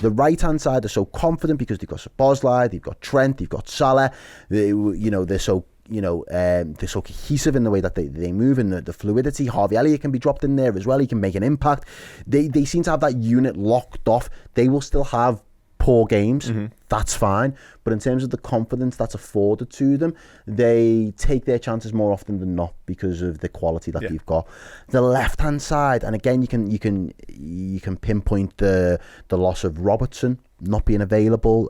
The right-hand side are so confident because they've got Szoboszlai, they've got Trent, they've got Salah. They're so cohesive in the way that they move, and the fluidity. Harvey Elliott can be dropped in there as well. He can make an impact. They seem to have that unit locked off. They will still have poor games. That's fine. But in terms of the confidence that's afforded to them, they take their chances more often than not because of the quality that they've got. The left-hand side, and again, you can pinpoint the loss of Robertson not being available,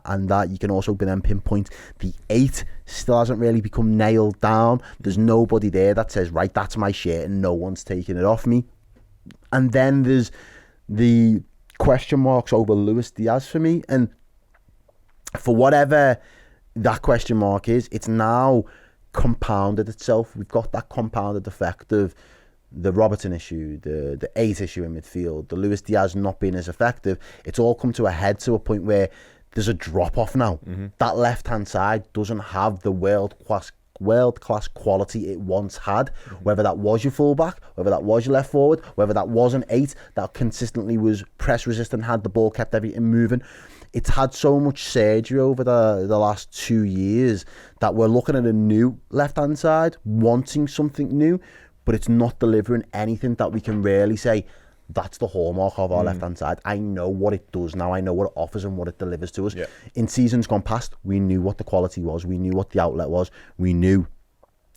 and that you can also then pinpoint the 8 still hasn't really become nailed down. There's nobody there that says, right, that's my shirt and no one's taking it off me. And then there's the question marks over Luis Diaz for me, and for whatever that question mark is, it's now compounded itself. We've got that compounded effect of the Robertson issue, the 8 issue in midfield, the Luis Diaz not being as effective. It's all come to a head to a point where there's a drop off now. That left hand side doesn't have the world class quality it once had, whether that was your fullback, whether that was your left forward, whether that was an 8 that consistently was press resistant, had the ball, kept everything moving. It's had so much surgery over the last 2 years that we're looking at a new left hand side, wanting something new, but it's not delivering anything that we can really say that's the hallmark of our left hand side. I know what it does now. I know what it offers and what it delivers to us. In seasons gone past, we knew what the quality was. We knew what the outlet was. We knew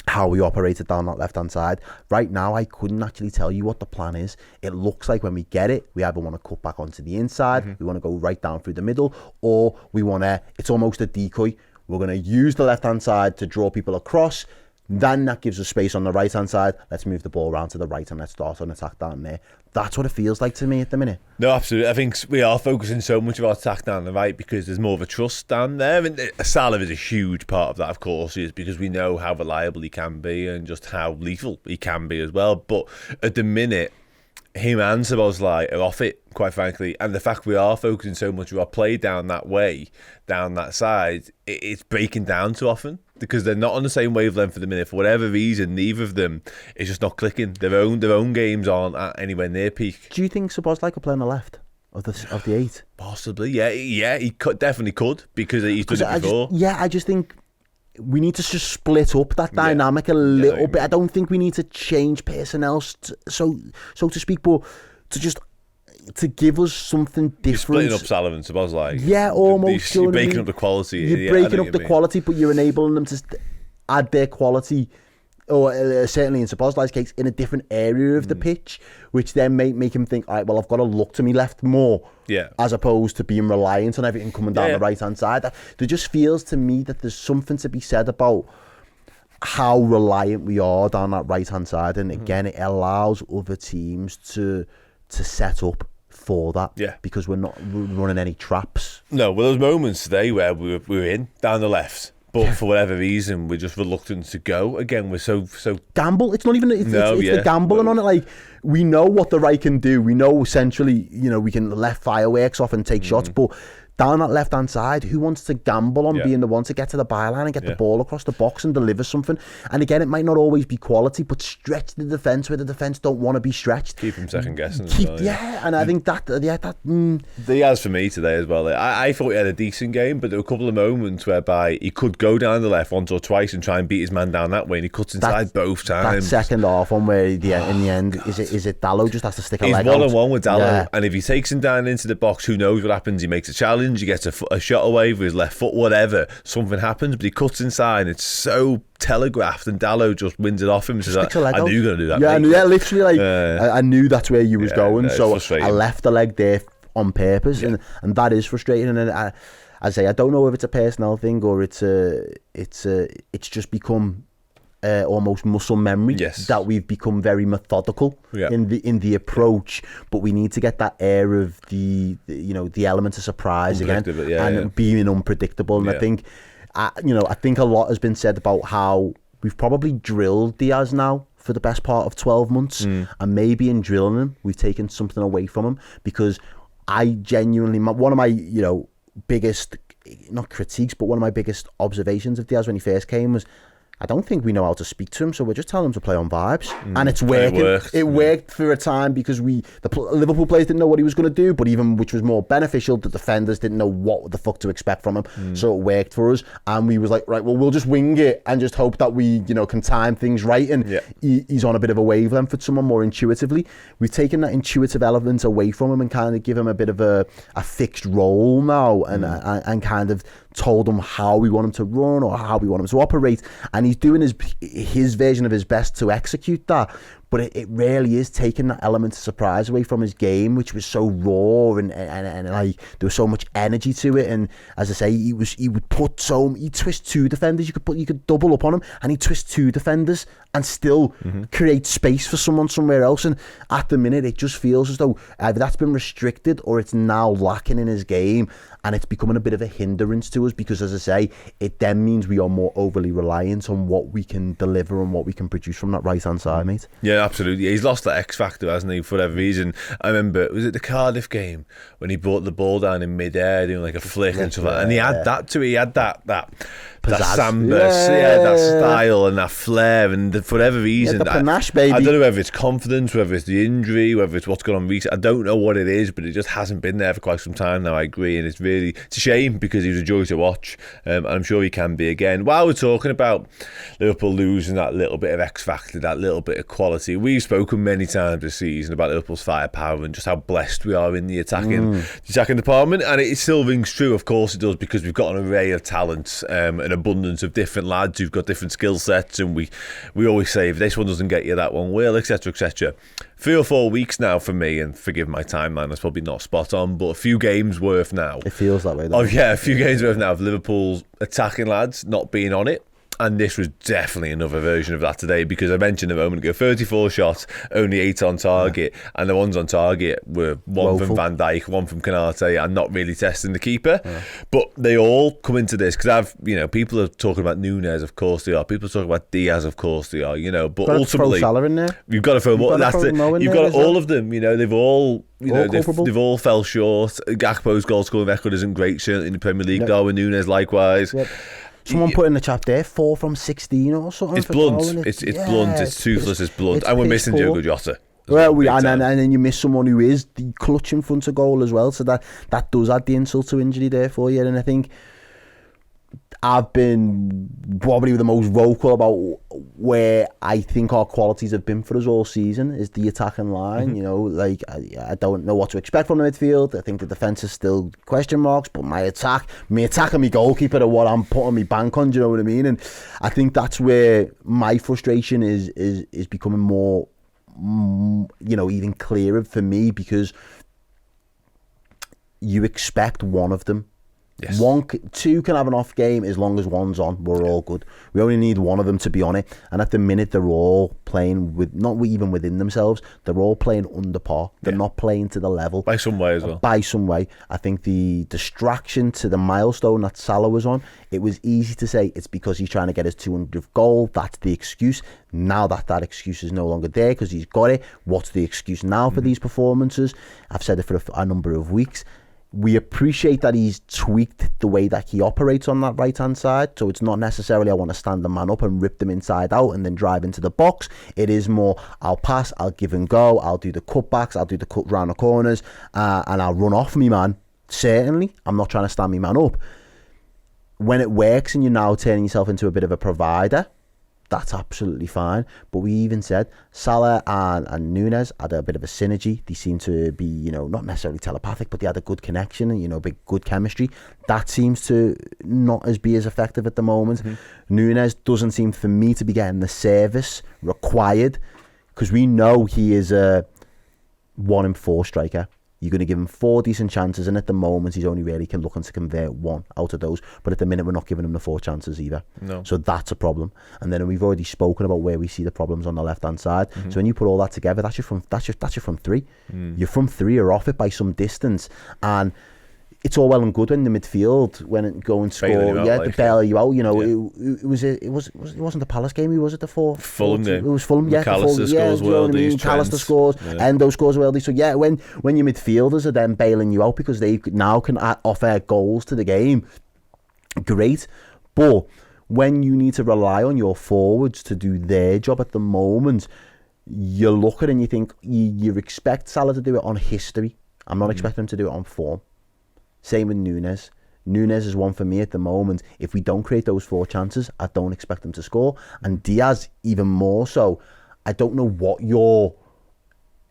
how we operated down that left hand side. Right now, I couldn't actually tell you what the plan is. It looks like when we get it, we either want to cut back onto the inside, we want to go right down through the middle, or we want to, it's almost a decoy. We're going to use the left hand side to draw people across. Then that gives us space on the right hand side. Let's move the ball around to the right and let's start an attack down there. That's what it feels like to me at the minute. No, absolutely. I think we are focusing so much of our attack down the right because there's more of a trust down there. And Salah is a huge part of that, of course, is because we know how reliable he can be and just how lethal he can be as well. But at the minute, him and Szoboszlai are off it, quite frankly. And the fact we are focusing so much of our play down that way, down that side, it's breaking down too often. Because they're not on the same wavelength for the minute. For whatever reason, neither of them is just not clicking. Their own games aren't at anywhere near peak. Do you think Szoboszlai could play on the left of the 8? Possibly, yeah. He definitely could because he's done it before. I just think we need to just split up that dynamic a little bit. I don't think we need to change personnel, so to speak, but to give us something different. You're splitting up Salah and Szoboszlai. Yeah, almost. You're breaking up the quality. You're breaking up the quality, but you're enabling them to add their quality, or certainly in Szoboszlai's case, in a different area of the pitch, which then make him think, all right, well, I've got to look to me left more, as opposed to being reliant on everything coming down the right-hand side. There just feels to me that there's something to be said about how reliant we are down that right-hand side, and again, it allows other teams to set up for that, because we're not running any traps. No, well, there was moments today where we were in down the left, but for whatever reason we're just reluctant to go. Again, we're so gamble. It's not even it's the gambling on it. Like, we know what the right can do. We know essentially, we can let fireworks off and take shots, but down that left hand side, who wants to gamble on being the one to get to the byline and get the ball across the box and deliver something? And again, it might not always be quality, but stretch the defence where the defence don't want to be stretched. Keep him second guessing. And I think that Diaz for me today as well. I thought he had a decent game, but there were a couple of moments whereby he could go down the left once or twice and try and beat his man down that way, and he cuts inside both times. That second half one where in the end, is it Dalot just has to stick a leg out? He's 1-on-1 with Dalot, and if he takes him down into the box, who knows what happens? He makes a challenge. He gets a shot away with his left foot, whatever. Something happens, but he cuts inside. It's so telegraphed, and Dalot just wins it off him. Says, I knew you were going to do that. Yeah, literally, I knew that's where you was going. So I left the leg there on purpose, and that is frustrating. And I say, I don't know if it's a personnel thing or it's just become almost muscle memory, that we've become very methodical in the approach, but we need to get that air of the element of surprise again, and being unpredictable. And I think a lot has been said about how we've probably drilled Diaz now for the best part of 12 months, and maybe in drilling him we've taken something away from him, because I genuinely, one of my biggest, not critiques, but one of my biggest observations of Diaz when he first came was, I don't think we know how to speak to him, so we're just telling him to play on vibes. And it's working. It worked for a time because Liverpool players didn't know what he was going to do, but even, which was more beneficial, the defenders didn't know what the fuck to expect from him. So it worked for us. And we was like, right, well, we'll just wing it and just hope that we, can time things right. And he's on a bit of a wavelength with someone more intuitively. We've taken that intuitive element away from him and kind of give him a bit of a fixed role now and kind of told him how we want him to run or how we want him to operate, and he's doing his version of his best to execute that. But it really is taking that element of surprise away from his game, which was so raw and like there was so much energy to it. And as I say, he would twist two defenders. You could double up on him, and he'd twist two defenders and still create space for someone somewhere else. And at the minute, it just feels as though either that's been restricted or it's now lacking in his game, and it's becoming a bit of a hindrance to us because, as I say, it then means we are more overly reliant on what we can deliver and what we can produce from that right hand side, mate. Yeah, absolutely. He's lost that X factor, hasn't he, for whatever reason. I remember, was it the Cardiff game when he brought the ball down in mid-air doing like a flick and stuff like that, and he had that to it. He had that samba, that style and that flair, and for whatever reason, the panache, baby. I don't know whether it's confidence, whether it's the injury, whether it's what's going on recently. I don't know what it is, but it just hasn't been there for quite some time now. I agree, and it's a shame because he was a joy to watch, and I'm sure he can be again. While we're talking about Liverpool losing that little bit of X factor, that little bit of quality, we've spoken many times this season about Liverpool's firepower and just how blessed we are in the attacking department, and it still rings true. Of course it does, because we've got an array of talents, an abundance of different lads who've got different skill sets, and we always say if this one doesn't get you, that one will, etc, etc. 3 or 4 weeks now for me, and forgive my timeline, that's probably not spot on, but a few games worth now. It feels that way though. Oh yeah, a few games worth now of Liverpool's attacking lads not being on it. And this was definitely another version of that today, because I mentioned a moment ago, 34 shots, only 8 on target, and the ones on target were one from Van Dijk, one from Konate, and not really testing the keeper. But they all come into this because people are talking about Núñez, of course they are. People are talking about Diaz, of course they are. But ultimately, throw Salah in there. You've got to throw more. That's it. You've got all of them. They've all. They've all fell short. Gakpo's goal scoring record isn't great, certainly in the Premier League. Darwin Núñez likewise. Yep. Someone put in the chat there, 4 from 16 or something. It's blunt. It's blunt. It's toothless. It's blunt. And we're missing Diogo Jota. Well, and then you miss someone who is the clutch in front of goal as well. So that does add the insult to injury there for you. And I think I've been probably the most vocal about where I think our qualities have been for us all season is the attacking line. I don't know what to expect from the midfield. I think the defence is still question marks, but my attack and my goalkeeper are what I'm putting my bank on. Do you know what I mean? And I think that's where my frustration is becoming more, even clearer for me, because you expect one of them. Yes. Two can have an off game as long as one's on. We're all good. We only need one of them to be on it. And at the minute, they're all playing with, not even within themselves, they're all playing under par. They're not playing to the level. By some way as well. By some way. I think the distraction to the milestone that Salah was on, it was easy to say it's because he's trying to get his 200th goal. That's the excuse. Now that excuse is no longer there because he's got it. What's the excuse now for these performances? I've said it for a number of weeks. We appreciate that he's tweaked the way that he operates on that right-hand side. So it's not necessarily I want to stand the man up and rip them inside out and then drive into the box. It is more, I'll pass, I'll give and go, I'll do the cutbacks, I'll do the cut round the corners, and I'll run off me man. Certainly, I'm not trying to stand me man up. When it works and you're now turning yourself into a bit of a provider, that's absolutely fine. But we even said Salah and Núñez had a bit of a synergy. They seemed to be, not necessarily telepathic, but they had a good connection and, big good chemistry. That seems to not be as effective at the moment. Núñez doesn't seem for me to be getting the service required, because we know he is a 1 in 4 striker. You're going to give him 4 decent chances, and at the moment he's only really looking to convert 1 out of those. But at the minute we're not giving him the 4 chances either. No. So that's a problem. And then we've already spoken about where we see the problems on the left hand side. So when you put all that together, that's your front 3. Your front 3 are off it by some distance, and it's all well and good in the midfield when it go and score, to bail you out. It wasn't the Palace game. Who was it? The Fulham game. It was Fulham. McAllister scores worldies. McAllister scores. Endo scores worldies. So when your midfielders are then bailing you out because they now can offer goals to the game, great. But when you need to rely on your forwards to do their job at the moment, you look at it and you think you expect Salah to do it on history. I'm not expecting him to do it on form. Same with Núñez. Núñez is one for me at the moment. If we don't create those 4 chances, I don't expect him to score. And Diaz, even more so. I don't know what your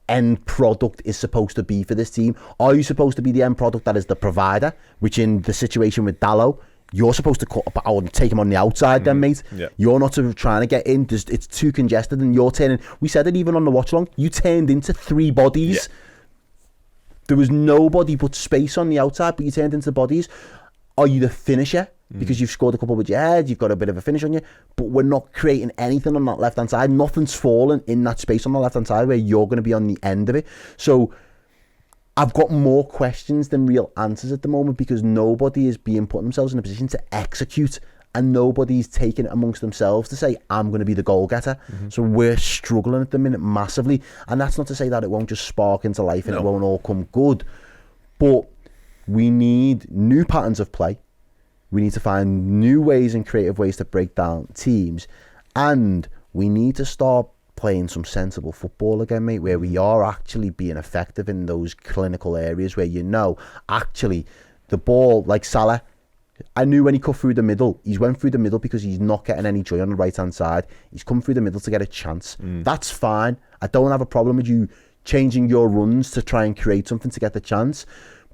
end product is supposed to be for this team. Are you supposed to be the end product that is the provider, which in the situation with Dalot, you're supposed to cut out and take him on the outside then, mate. Yeah. You're not trying to get in. It's too congested and you're turning... We said it even on the watch-along. You turned into 3 bodies. Yeah. There was nobody but space on the outside, but you turned into bodies. Are you the finisher? Because you've scored a couple with your head, you've got a bit of a finish on you, but we're not creating anything on that left-hand side. Nothing's fallen in that space on the left-hand side where you're going to be on the end of it. So I've got more questions than real answers at the moment because nobody is being put themselves in a position to execute and nobody's taking it amongst themselves to say, I'm going to be the goal-getter. So we're struggling at the minute massively. And that's not to say that it won't just spark into life and it won't all come good. But we need new patterns of play. We need to find new ways and creative ways to break down teams. And we need to start playing some sensible football again, mate, where we are actually being effective in those clinical areas where actually the ball, like Salah, I knew when he cut through the middle, he's went through the middle because he's not getting any joy on the right-hand side. He's come through the middle to get a chance. That's fine. I don't have a problem with you changing your runs to try and create something to get the chance.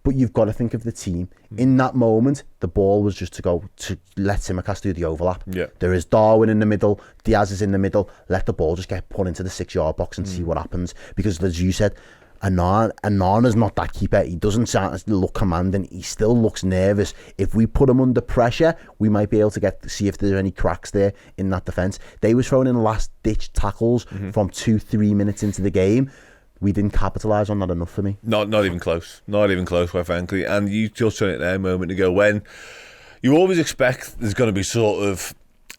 But you've got to think of the team. In that moment, the ball was just to go to let Tsimikas do the overlap. Yeah. There is Darwin in the middle, Diaz is in the middle. Let the ball just get put into the 6-yard box and see what happens. Because as you said, Anana's not that keeper. He doesn't look commanding. He still looks nervous. If we put him under pressure, we might be able to see if there's any cracks there in that defence. They was throwing in last-ditch tackles from 2-3 minutes into the game. We didn't capitalise on that enough for me. Not even close. Not even close, quite frankly. And you touched on it there a moment ago when you always expect there's going to be sort of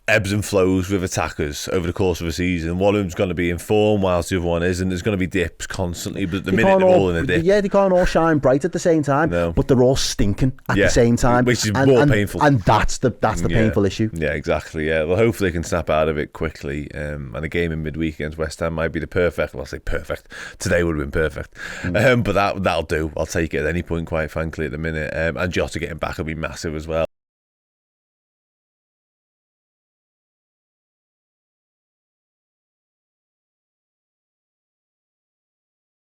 ebbs and flows with attackers over the course of a season. One of them's going to be in form whilst the other one isn't. There's going to be dips constantly, but at the minute they're all in a dip. Yeah, they can't all shine bright at the same time, but they're all stinking at the same time. Which is more painful. And that's the painful issue. Yeah, exactly, yeah. Well, hopefully they can snap out of it quickly. And a game in midweek against West Ham might be the perfect, well, I'll say perfect. Today would have been perfect. But that'll do. I'll take it at any point, quite frankly, at the minute. And Jota getting back will be massive as well.